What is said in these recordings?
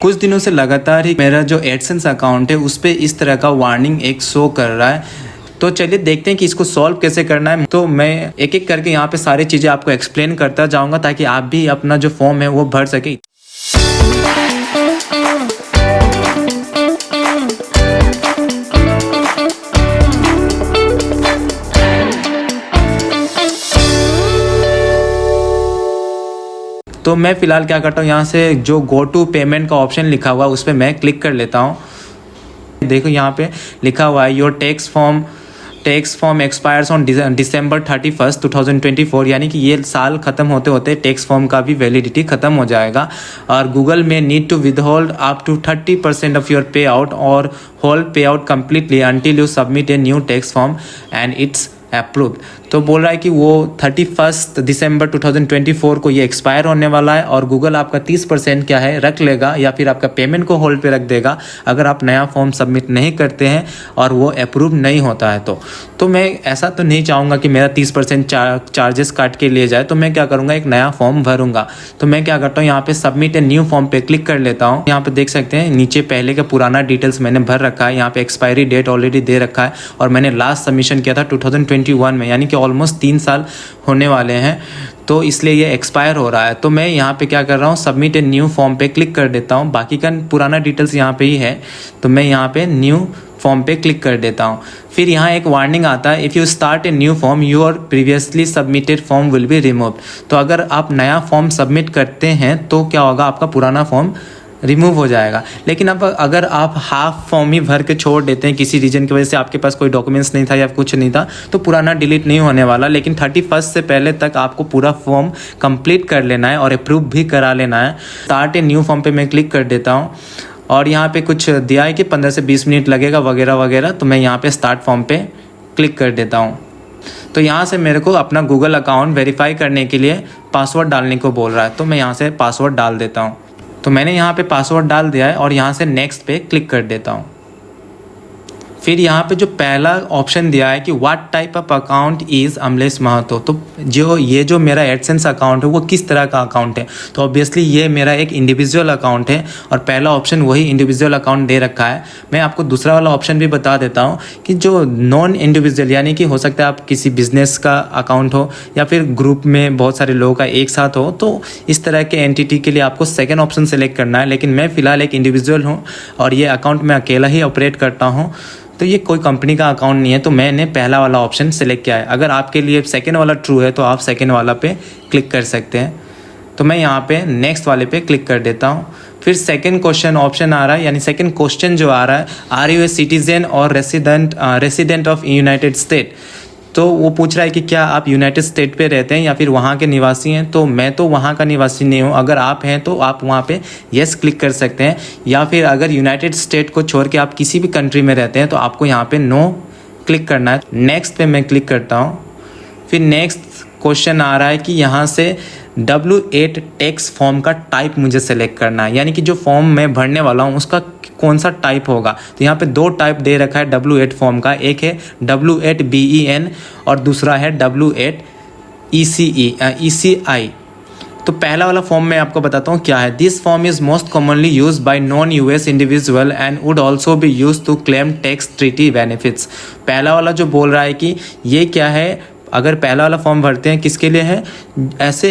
कुछ दिनों से लगातार ही मेरा जो एडसेंस अकाउंट है उस पर इस तरह का वार्निंग एक शो कर रहा है। तो चलिए देखते हैं कि इसको सॉल्व कैसे करना है। तो मैं एक एक करके यहाँ पे सारी चीज़ें आपको एक्सप्लेन करता जाऊँगा ताकि आप भी अपना जो फॉर्म है वो भर सके। तो मैं फ़िलहाल क्या करता हूँ, यहाँ से जो गो टू पेमेंट का ऑप्शन लिखा हुआ है उस पर मैं क्लिक कर लेता हूँ। देखो यहाँ पे लिखा हुआ है your tax form expires on December 31, 2024, यानी कि ये साल ख़त्म होते होते टैक्स फॉर्म का भी वैलिडिटी ख़त्म हो जाएगा। और गूगल में need to withhold up to 30% of your pay out और hold pay out completely until you submit a new tax form and it's approved. तो बोल रहा है कि वो 31 दिसंबर 2024 को ये एक्सपायर होने वाला है और गूगल आपका 30% क्या है रख लेगा या फिर आपका पेमेंट को होल्ड पे रख देगा अगर आप नया फॉर्म सबमिट नहीं करते हैं और वो अप्रूव नहीं होता है। तो मैं ऐसा तो नहीं चाहूँगा कि मेरा 30% चार्जेस काट के लिए जाए। तो मैं क्या करूँगा, एक नया फॉर्म भरूँगा। तो मैं क्या करता हूँ, यहाँ पे सबमिट ए न्यू फॉर्म पे क्लिक कर लेता हूँ। यहाँ पे देख सकते हैं नीचे पहले का पुराना डिटेल्स मैंने भर रखा है। यहाँ पे एक्सपायरी डेट ऑलरेडी दे रखा है और मैंने लास्ट सबमिशन किया था 2021 में, यानी कि ऑलमोस्ट 3 साल होने वाले हैं। तो इसलिए ये एक्सपायर हो रहा है। तो मैं यहाँ पे क्या कर रहा हूँ, सबमिट ए न्यू फॉर्म पे क्लिक कर देता हूँ। बाकी का पुराना डिटेल्स यहाँ पे ही है। तो मैं यहाँ पे न्यू फॉर्म पे क्लिक कर देता हूँ। फिर यहाँ एक वार्निंग आता है, if you start A new form your previously submitted form will be removed. तो अगर आप नया फॉर्म सबमिट करते हैं तो क्या होगा, आपका पुराना फॉर्म रिमूव हो जाएगा। लेकिन अब अगर आप हाफ फॉर्म ही भर के छोड़ देते हैं, किसी रीजन की वजह से आपके पास कोई डॉक्यूमेंट्स नहीं था या कुछ नहीं था, तो पुराना डिलीट नहीं होने वाला। लेकिन 31 से पहले तक आपको पूरा फॉर्म कंप्लीट कर लेना है और अप्रूव भी करा लेना है। स्टार्ट ए न्यू फॉर्म पे मैं क्लिक कर देता हूँ और यहाँ पे कुछ दिया है कि 15 से 20 मिनट लगेगा वगैरह वगैरह। तो मैं यहाँ पे स्टार्ट फॉर्म पे क्लिक कर देता हूँ। तो यहाँ से मेरे को अपना गूगल अकाउंट वेरीफाई करने के लिए पासवर्ड डालने को बोल रहा है। तो मैं यहाँ से पासवर्ड डाल देता हूँ। तो मैंने यहाँ पे पासवर्ड डाल दिया है और यहाँ से नेक्स्ट पे क्लिक कर देता हूँ। फिर यहाँ पे जो पहला ऑप्शन दिया है कि what type of account is Amlesh Mahto. तो जो मेरा एडसेंस अकाउंट है वो किस तरह का अकाउंट है। तो ऑब्वियसली ये मेरा एक इंडिविजुअल अकाउंट है और पहला ऑप्शन वही इंडिविजुअल अकाउंट दे रखा है। मैं आपको दूसरा वाला ऑप्शन भी बता देता हूँ कि जो नॉन इंडिविजुअल, यानी कि हो सकता है आप किसी बिजनेस का अकाउंट हो या फिर ग्रुप में बहुत सारे लोगों का एक साथ हो, तो इस तरह के एंटिटी के लिए आपको सेकेंड ऑप्शन सेलेक्ट करना है। लेकिन मैं फ़िलहाल एक इंडिविजुअल हूँ और ये अकाउंट मैं अकेला ही ऑपरेट करता हूँ, तो ये कोई कंपनी का अकाउंट नहीं है। तो मैंने पहला वाला ऑप्शन सेलेक्ट किया है। अगर आपके लिए सेकंड वाला ट्रू है तो आप सेकंड वाला पे क्लिक कर सकते हैं। तो मैं यहाँ पे नेक्स्ट वाले पे क्लिक कर देता हूँ। फिर सेकंड क्वेश्चन ऑप्शन आ रहा है, यानी सेकंड क्वेश्चन जो आ रहा है, आर यू ए सिटीजन और रेसिडेंट ऑफ यूनाइटेड स्टेट। तो वो पूछ रहा है कि क्या आप यूनाइटेड स्टेट पे रहते हैं या फिर वहाँ के निवासी हैं। तो मैं तो वहाँ का निवासी नहीं हूँ। अगर आप हैं तो आप वहाँ पे येस क्लिक कर सकते हैं, या फिर अगर यूनाइटेड स्टेट को छोड़ के आप किसी भी कंट्री में रहते हैं तो आपको यहाँ पे नो क्लिक करना है। नेक्स्ट पे मैं क्लिक करता हूँ। फिर नेक्स्ट क्वेश्चन आ रहा है कि यहाँ से W8 टैक्स फॉर्म का टाइप मुझे सेलेक्ट करना है, यानी कि जो फॉर्म मैं भरने वाला हूँ उसका कौन सा टाइप होगा। तो यहाँ पे 2 टाइप दे रखा है W8 फॉर्म का, एक है W8BEN और दूसरा है W8 ECI। तो पहला वाला फॉर्म मैं आपको बताता हूँ क्या है। This form is most commonly use by non US individual and would also be use to claim tax treaty benefits. पहला वाला जो बोल रहा है कि ये क्या है, अगर पहला वाला फॉर्म भरते हैं किसके लिए है, ऐसे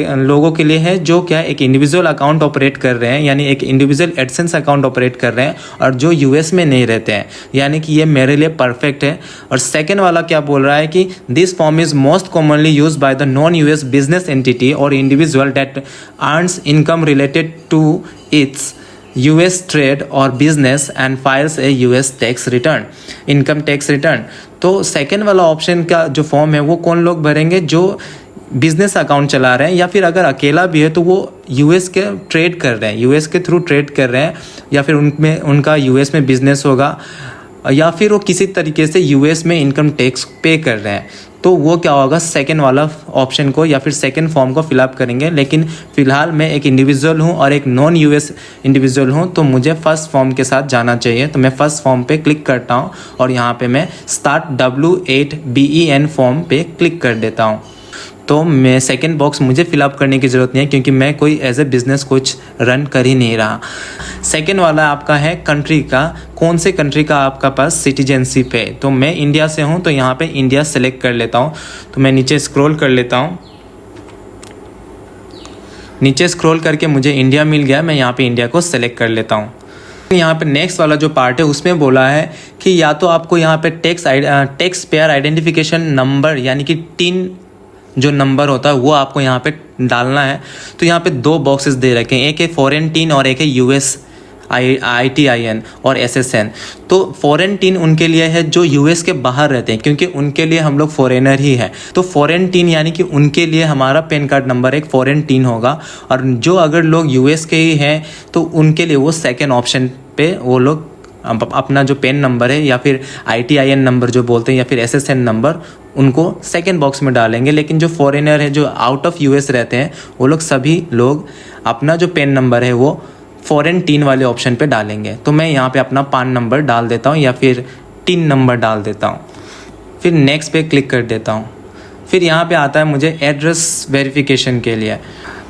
लोगों के लिए है जो क्या एक इंडिविजुअल अकाउंट ऑपरेट कर रहे हैं, यानी एक इंडिविजुअल एडसेंस अकाउंट ऑपरेट कर रहे हैं और जो US में नहीं रहते हैं, यानी कि ये मेरे लिए परफेक्ट है। और सेकेंड वाला क्या बोल रहा है कि this form is most commonly use by the non US business entity और individual that earns income related to its US trade और business and files a US tax return, income tax return. तो second वाला option का जो form है वो कौन लोग भरेंगे, जो बिजनेस अकाउंट चला रहे हैं या फिर अगर अकेला भी है तो वो US के ट्रेड कर रहे हैं, US के थ्रू ट्रेड कर रहे हैं, या फिर उनका US में बिजनेस होगा, या फिर वो किसी तरीके से US में इनकम टैक्स पे कर रहे हैं। तो वो क्या होगा, सेकंड वाला ऑप्शन को या फिर सेकंड फॉर्म को फिलअप करेंगे। लेकिन फ़िलहाल मैं एक इंडिविजुअल हूँ और एक नॉन US इंडिविजुअल हूँ, तो मुझे फर्स्ट फॉर्म के साथ जाना चाहिए। तो मैं फर्स्ट फॉर्म पे क्लिक करता हूँ और यहाँ पे मैं स्टार्ट W8BEN फॉर्म पे क्लिक कर देता हूँ। तो मैं सेकंड बॉक्स मुझे फिलअप करने की ज़रूरत नहीं है, क्योंकि मैं कोई एज ए बिज़नेस कुछ रन कर ही नहीं रहा। सेकंड वाला आपका है कंट्री का, कौन से कंट्री का आपका पास सिटीजनशिप है। तो मैं इंडिया से हूँ, तो यहाँ पे इंडिया सेलेक्ट कर लेता हूँ। तो मैं नीचे स्क्रॉल कर लेता हूँ, नीचे स्क्रॉल करके मुझे इंडिया मिल गया, मैं यहाँ पे इंडिया को सेलेक्ट कर लेता हूँ। यहाँ पे नेक्स्ट वाला जो पार्ट है उसमें बोला है कि या तो आपको यहाँ पे टैक्स पेयर आइडेंटिफिकेशन नंबर यानी कि टिन जो नंबर होता है वो आपको यहाँ पे डालना है। तो यहाँ पे दो बॉक्सेस दे रखे हैं, एक है फॉरेन टिन और एक है यूएस ITIN और SSN। तो फॉरेन टिन उनके लिए है जो यूएस के बाहर रहते हैं, क्योंकि उनके लिए हम लोग फॉरेनर ही है। तो फॉरेन टिन यानी कि उनके लिए हमारा पैन कार्ड नंबर एक फॉरेन टिन होगा, और जो अगर लोग यूएस के ही हैं तो उनके लिए वो सेकेंड ऑप्शन पे वो लोग अपना जो पेन नंबर है या फिर ITIN नंबर जो बोलते हैं या फिर SSN नंबर उनको सेकेंड बॉक्स में डालेंगे। लेकिन जो फॉरेनर है जो आउट ऑफ यूएस रहते हैं वो लोग सभी लोग अपना जो पेन नंबर है वो फॉरेन टिन वाले ऑप्शन पे डालेंगे। तो मैं यहाँ पे अपना पान नंबर डाल देता हूँ या फिर टिन नंबर डाल देता हूँ, फिर नेक्स्ट पे क्लिक कर देता हूँ। फिर यहाँ पे आता है मुझे एड्रेस वेरिफिकेशन के लिए।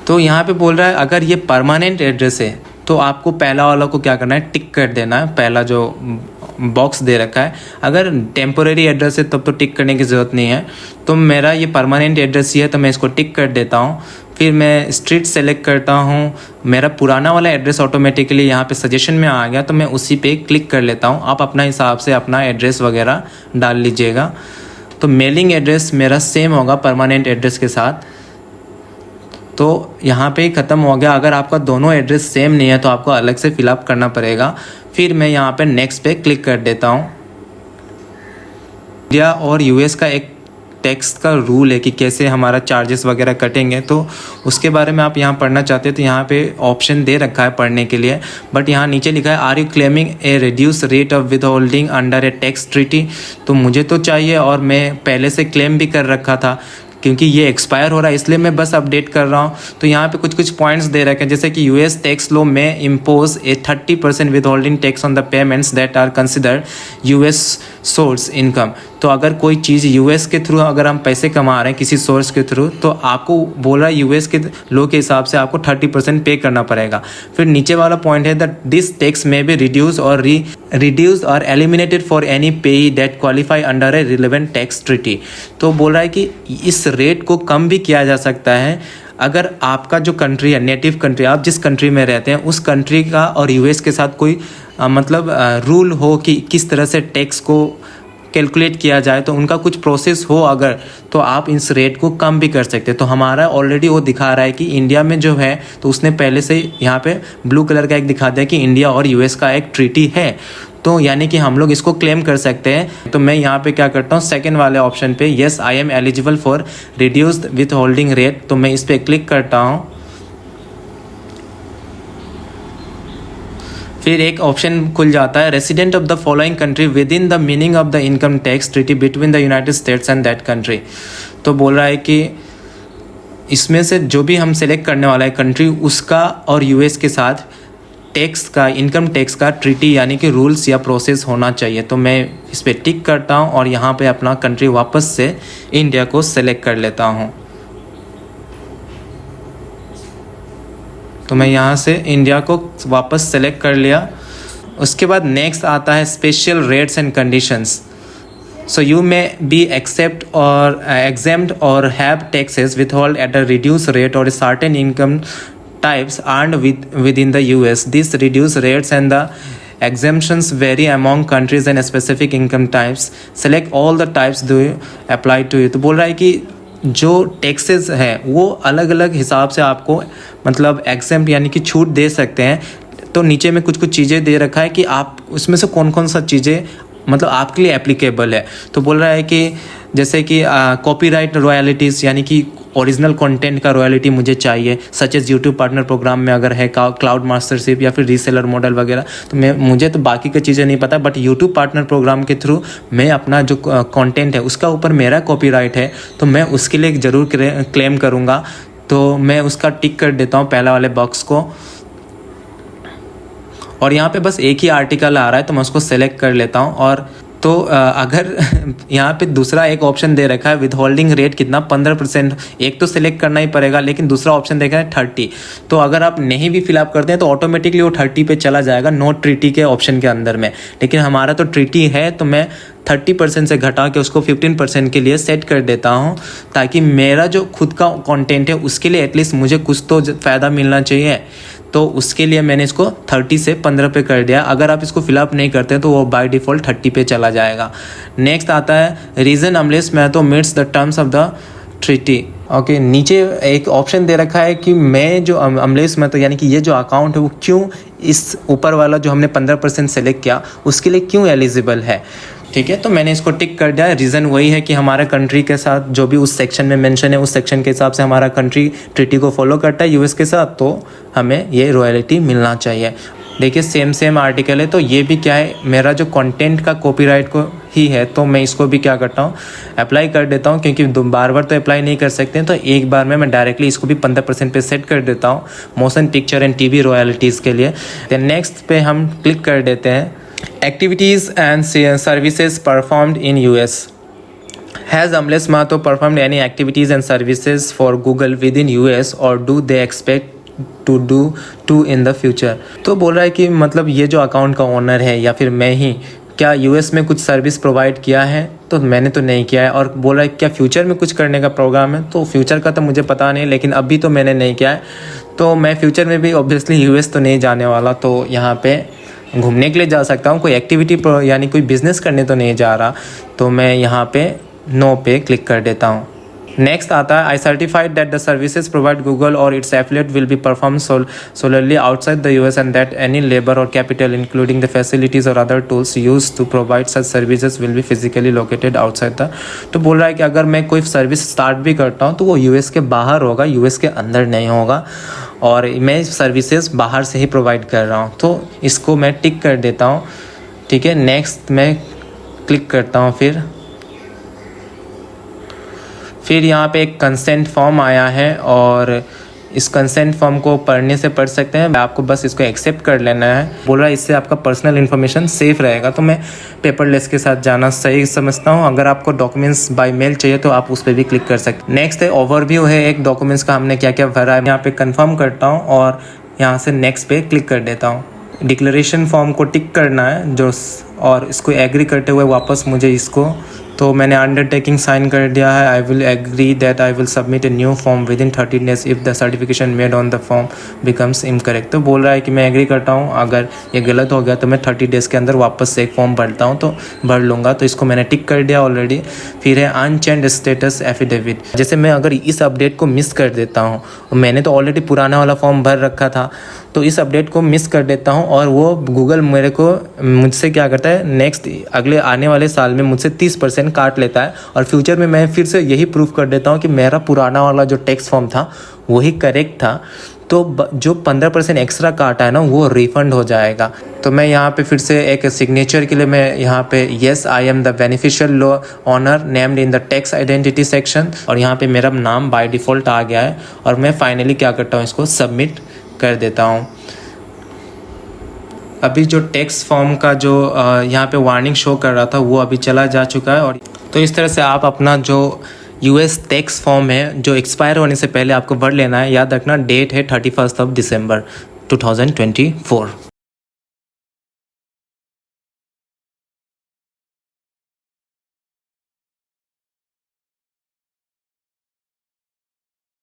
तो यहाँ पे बोल रहा है अगर ये परमानेंट एड्रेस है तो आपको पहला वाला को क्या करना है, टिक कर देना है, पहला जो बॉक्स दे रखा है। अगर टेम्पोरेरी एड्रेस है तब तो टिक करने की ज़रूरत नहीं है। तो मेरा ये परमानेंट एड्रेस ही है तो मैं इसको टिक कर देता हूँ। फिर मैं स्ट्रीट सेलेक्ट करता हूँ, मेरा पुराना वाला एड्रेस ऑटोमेटिकली यहाँ पे सजेशन में आ गया तो मैं उसी पे क्लिक कर लेता हूँ। आप अपना हिसाब से अपना एड्रेस वगैरह डाल लीजिएगा। तो मेलिंग एड्रेस मेरा सेम होगा परमानेंट एड्रेस के साथ। तो यहाँ पे ही ख़त्म हो गया। अगर आपका दोनों एड्रेस सेम नहीं है तो आपको अलग से फिलअप करना पड़ेगा। फिर मैं यहाँ पे नेक्स्ट पे क्लिक कर देता हूँ। इंडिया और यूएस का एक टैक्स का रूल है कि कैसे हमारा चार्जेस वगैरह कटेंगे, तो उसके बारे में आप यहाँ पढ़ना चाहते हैं तो यहाँ पे ऑप्शन दे रखा है पढ़ने के लिए। बट यहाँ नीचे लिखा है are you claiming a reduce rate of withholding under a tax treaty. तो मुझे तो चाहिए और मैं पहले से क्लेम भी कर रखा था, क्योंकि ये एक्सपायर हो रहा है इसलिए मैं बस अपडेट कर रहा हूँ। तो यहाँ पे कुछ पॉइंट्स दे रखे हैं, जैसे कि यूएस टैक्स लॉ में impose a 30% withholding tax on the payments that are considered US source income. तो अगर कोई चीज़ यूएस के थ्रू अगर हम पैसे कमा रहे हैं किसी सोर्स के थ्रू तो आपको बोला यूएस के लॉ के हिसाब से आपको 30% पे करना पड़ेगा। फिर नीचे वाला पॉइंट है दैट दिस टैक्स में बी रिड्यूस और एलिमिनेटेड फॉर एनी पेई that qualify under A relevant tax treaty. तो बोल रहा है कि इस रेट को कम भी किया जा सकता है अगर आपका जो कंट्री है, नेटिव कंट्री, आप जिस कंट्री में रहते हैं उस कंट्री का और यूएस के साथ कोई रूल हो कि किस तरह से टैक्स को कैलकुलेट किया जाए, तो उनका कुछ प्रोसेस हो अगर, तो आप इस रेट को कम भी कर सकते हैं। तो हमारा ऑलरेडी वो दिखा रहा है कि इंडिया में जो है तो उसने पहले से यहाँ पे ब्लू कलर का एक दिखा दिया कि इंडिया और यूएस का एक ट्रीटी है, तो यानी कि हम लोग इसको क्लेम कर सकते हैं। तो मैं यहाँ पे क्या करता हूँ, सेकंड वाले ऑप्शन पे yes I am eligible for reduced with holding rate, तो मैं इस पर क्लिक करता हूँ। फिर एक ऑप्शन खुल जाता है resident of the following country with in the meaning of the income tax treaty between the United states and that country. तो बोल रहा है कि इसमें से जो भी हम सेलेक्ट करने वाला है कंट्री, उसका और यूएस के साथ टैक्स का, इनकम टैक्स का ट्रीटी यानी कि रूल्स या प्रोसेस होना चाहिए। तो मैं इस पर टिक करता हूँ और यहाँ पे अपना कंट्री वापस से इंडिया को सेलेक्ट कर लेता हूँ। तो मैं यहाँ से इंडिया को वापस सेलेक्ट कर लिया। उसके बाद नेक्स्ट आता है special rates and conditions. So you may be exempt or have taxes withheld at a reduced rate or certain income types earned within the US. These reduced rates and the exemptions vary among countries and specific income types. Select all the types do apply to you. तो बोल रहा है कि जो taxes है वो अलग अलग हिसाब से आपको एग्जेम्प्ट यानी कि छूट दे सकते हैं। तो नीचे में कुछ चीज़ें दे रखा है कि आप उसमें से कौन कौन सा चीज़ें आपके लिए एप्लीकेबल है। तो बोल रहा है कि जैसे कि कॉपीराइट रॉयल्टीज़ यानी कि ओरिजिनल कंटेंट का रॉयल्टी मुझे चाहिए, such as YouTube partner program में अगर है क्लाउड मास्टरशिप या फिर रीसेलर मॉडल वगैरह। तो मुझे तो बाकी की चीज़ें नहीं पता, बट यूट्यूब पार्टनर प्रोग्राम के थ्रू मैं अपना जो कंटेंट है उसका ऊपर मेरा कॉपीराइट है तो मैं उसके लिए ज़रूर क्लेम करूँगा। तो मैं उसका टिक कर देता हूँ पहला वाले बॉक्स को। और यहाँ पे बस एक ही आर्टिकल आ रहा है तो मैं उसको सेलेक्ट कर लेता हूँ और तो अगर यहाँ पे दूसरा एक ऑप्शन दे रखा है विद होल्डिंग रेट कितना 15%, एक तो सिलेक्ट करना ही पड़ेगा, लेकिन दूसरा ऑप्शन देखा है 30। तो अगर आप नहीं भी फिलअप करते हैं तो ऑटोमेटिकली वो 30 पे चला जाएगा नोट ट्रीटी के ऑप्शन के अंदर में। लेकिन हमारा तो ट्रीटी है, तो मैं 30% से घटा के उसको 15% के लिए सेट कर देता हूँ, ताकि मेरा जो खुद का कंटेंट है उसके लिए एटलीस्ट मुझे कुछ तो फ़ायदा मिलना चाहिए। तो उसके लिए मैंने इसको 30 से 15 पे कर दिया। अगर आप इसको फिलअप नहीं करते तो वो बाय डिफ़ॉल्ट 30 पे चला जाएगा। नेक्स्ट आता है reason Amlesh Mahto meets the terms of the treaty. Okay, नीचे एक ऑप्शन दे रखा है कि मैं जो अमलेस महतो यानी कि ये जो अकाउंट है वो क्यों इस ऊपर वाला जो हमने 15% सेलेक्ट किया उसके लिए क्यों एलिजिबल है। ठीक है, तो मैंने इसको टिक कर दिया। रीज़न वही है कि हमारा कंट्री के साथ जो भी उस सेक्शन में मेंशन है उस सेक्शन के हिसाब से हमारा कंट्री ट्रीटी को फॉलो करता है यूएस के साथ, तो हमें ये रॉयल्टी मिलना चाहिए। देखिए सेम आर्टिकल है, तो ये भी क्या है, मेरा जो कंटेंट का कॉपीराइट को ही है, तो मैं इसको भी क्या करता हूँ अप्लाई कर देता हूँ, क्योंकि बार बार तो अप्लाई नहीं कर सकते हैं। तो एक बार में मैं डायरेक्टली इसको भी 15% पे सेट कर देता हूँ motion picture and TV royalties के लिए। देन नेक्स्ट पे हम क्लिक कर देते हैं Activities and services performed in US. Has Amlesh Mahto performed any activities and services for Google within US or do they expect to do in the future? तो बोल रहा है कि मतलब ये जो अकाउंट का ओनर है या फिर मैं ही क्या यूएस में कुछ सर्विस प्रोवाइड किया है, तो मैंने तो नहीं किया है। और बोल रहा है क्या फ्यूचर में कुछ करने का प्रोग्राम है, तो फ्यूचर का तो मुझे पता नहीं, लेकिन अभी तो मैंने नहीं किया है। तो मैं फ्यूचर में भी ऑब्वियसली यूएस तो नहीं जाने वाला, तो यहाँ पे घूमने के लिए जा सकता हूँ, कोई एक्टिविटी यानी कोई बिज़नेस करने तो नहीं जा रहा। तो मैं यहाँ पे नो पे क्लिक कर देता हूँ। नेक्स्ट आता है I certified that the services provide Google और its affiliate will be perform solely outside the US and that any labour और कैपिटल इंक्लूडिंग द फैसिलिटीज़ और other tools use to provide such services will be physically located outside the. तो बोल रहा है कि अगर मैं कोई सर्विस स्टार्ट भी करता हूँ तो वो यूएस के बाहर होगा, यूएस के अंदर नहीं होगा, और मैं सर्विसेज बाहर से ही प्रोवाइड कर रहा हूँ। तो इसको मैं टिक कर देता हूँ। ठीक है, नेक्स्ट मैं क्लिक करता हूँ। फिर यहाँ पे एक कंसेंट फॉर्म आया है और इस कंसेंट फॉर्म को पढ़ने से पढ़ सकते हैं, आपको बस इसको एक्सेप्ट कर लेना है। बोल रहा है इससे आपका पर्सनल इन्फॉर्मेशन सेफ रहेगा, तो मैं पेपरलेस के साथ जाना सही समझता हूँ। अगर आपको डॉक्यूमेंट्स बाय मेल चाहिए तो आप उस पर भी क्लिक कर सकते हैं। नेक्स्ट है ओवरव्यू है एक डॉक्यूमेंट्स का, हमने क्या क्या भरा है। यहाँ पे कंफर्म करता हूँ और यहाँ से नेक्स्ट पे क्लिक कर देता हूँ। डिक्लेरेशन फॉर्म को टिक करना है जो, और इसको एग्री करते हुए वापस मुझे इसको, तो मैंने अंडरटेकिंग साइन कर दिया है। I will agree that I will submit a new form within 30 days if the certification made on the form becomes incorrect. तो बोल रहा है कि मैं एग्री करता हूँ, अगर ये गलत हो गया तो मैं 30 डेज़ के अंदर वापस से एक फॉर्म भरता हूँ, तो भर लूँगा। तो इसको मैंने टिक कर दिया ऑलरेडी। फिर है अनचेंज स्टेटस एफिडेविट। जैसे मैं अगर इस अपडेट को मिस कर देता हूँ, मैंने तो ऑलरेडी पुराना वाला फॉर्म भर रखा था, तो इस अपडेट को मिस कर देता हूँ और वो गूगल मुझसे क्या करता है, नेक्स्ट अगले आने वाले साल में मुझसे 30% काट लेता है। और फ्यूचर में मैं फिर से यही प्रूफ कर देता हूँ कि मेरा पुराना वाला जो टैक्स फॉर्म था वही करेक्ट था, तो जो 15% एक्स्ट्रा काटा है ना वो रिफंड हो जाएगा। तो मैं यहाँ पे फिर से एक सिग्नेचर के लिए मैं यहाँ पे yes I am the beneficial law owner named in the tax identity section, और यहाँ पे मेरा नाम बाय डिफ़ॉल्ट आ गया है। और मैं फाइनली क्या करता हूँ, इसको सबमिट कर देता हूँ। अभी जो टैक्स फॉर्म का जो यहाँ पे वार्निंग शो कर रहा था वो अभी चला जा चुका है। और तो इस तरह से आप अपना जो यूएस टैक्स फॉर्म है जो एक्सपायर होने से पहले आपको भर लेना है। याद रखना डेट है 31 दिसंबर 2024।